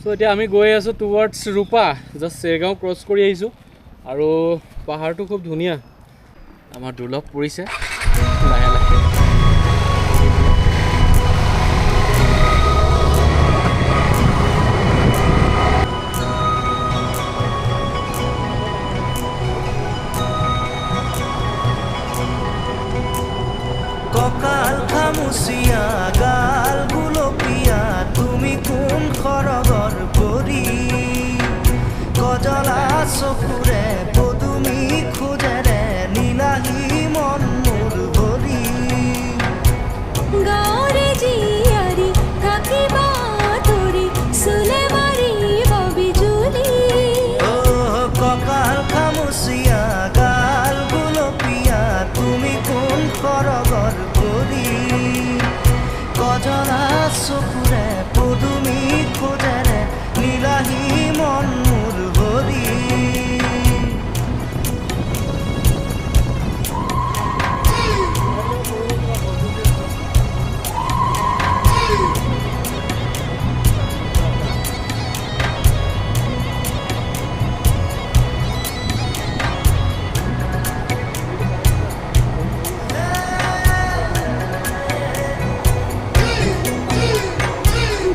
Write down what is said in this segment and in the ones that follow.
So এতিয়া আমি গৈ আছোঁ টুৱাৰ্ডছ ৰূপা, জাষ্ট চেৰগাঁও ক্ৰছ কৰি আহিছোঁ আৰু পাহাৰটো খুব ধুনীয়া। আমাৰ দুৰ্লভ পৰিছে লাহে লাহে। কঁকাল খামুচিয়া গাল গুলপীয়া তুমি কোন খৰগৰ পৰি গজলা চকুৰে পদুমি খোজেৰে নীলাহী মন মোৰ ভৰি গাঁৱৰে জীয়াৰী থাকিবা তৰি চুলে মাৰিব বিজুলী কঁকাল খামুচিয়া গাল গুলপীয়া তুমি কোন খৰগৰ পৰি গজলা চকুৰে পদুমি খোজেৰে নীলাহী মন মোৰ ভৰি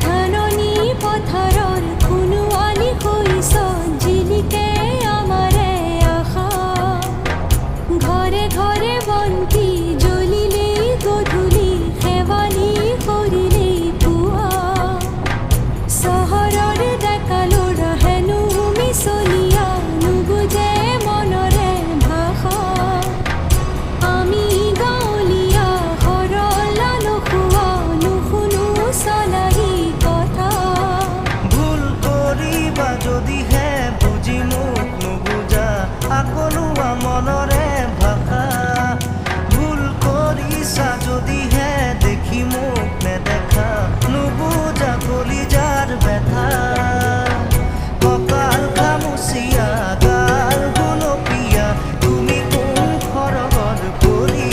ধাননি পথাৰৰ খুনুৱালি হৈছ জিলিকে আমাৰে আশা ঘৰে ঘৰে বন্তি জ্বলিলেই গধূলি শেৱালি কৰিলেই পুৱা চহৰৰ ডেকালোৰ হেনো মিছলীয়া নুবুজে মনৰে ভাষা আমি গাঁৱলীয়া সৰলা নোখোৱা নুশুনো চলাহী কথা ভুল কৰিবা যদিহে বুজি মোক নুবুজা আকলোৱা মনৰে ভাষা ভুল কৰিছা যদিহে দেখি মোক নেদেখা নুবুজা কলিজাৰ ব্যথা কঁকাল খামুচিয়া গাল গুলপীয়া তুমি কোন খৰগৰ পৰি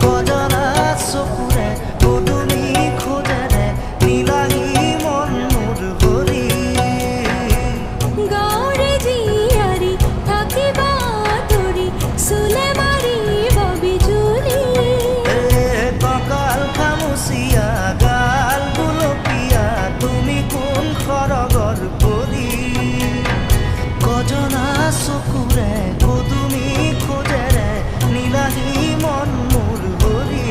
গজলা চকুৰে পদুমি খোজেৰে নীলাহী মন মোৰ ভৰি গাঁৱৰে জীয়াৰী থাকিবা তৰি চুলে মাৰিব বিজুলী কঁকাল খামুচিয়া গাল গুলপীয়া তুমি কোন খৰগৰ পৰি গজলা চকুৰে পদুমি খোজেৰে নীলাহী মন মোৰ ভৰি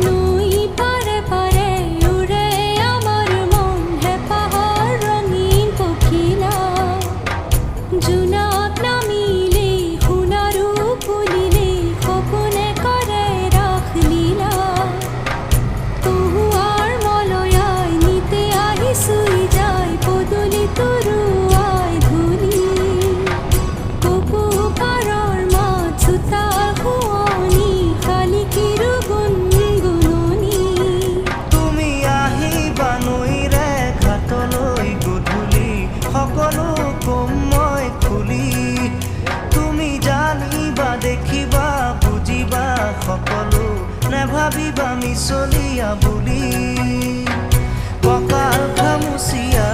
নৈ পাৰে পাৰে উৰে আমাৰ মন হেঁপাহৰ ৰঙীন পখিলা জোনাক নামিলেই সোণাৰু ফুলিলেই সপোনে কৰে ৰাসলীলা কহুৱাৰ মলয়াই নিতে আহি চুই যায় পদূলি তৰুৱাই ধূলি কপু পাৰৰ মাত চোতাল শুৱনি শালিকীৰো গুণগুণনি তুমি আহিবা নৈৰে ঘাটলৈ গধূলি সকলো কম মই খুলি তুমি জানিবা দেখিবা বুজিবা সকলো নেভাবিবা মিছলীয়া বুলি কঁকাল খামুচিয়া